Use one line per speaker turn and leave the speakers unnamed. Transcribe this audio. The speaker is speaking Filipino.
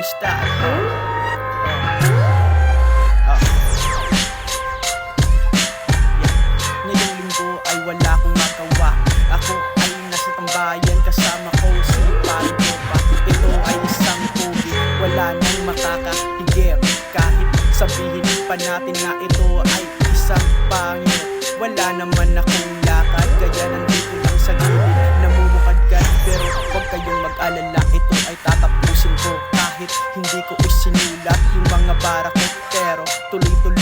kamusta? Ngayong linggo ay wala akong magawa. Ako ay nasa tambayan kasama ko si Paring Tropa. Ito ay isang pogi, wala nang makakahigit. Kahit sabihin pa natin na ito ay isang pangit, wala naman akong lakad, kaya nandito lang sa gilid namumukadkad. Pero huwag kayong mag-alala, ito ay tatapusin ko. Kahit hindi ko isinulat yung mga bara ko, pero tuloy-tuloy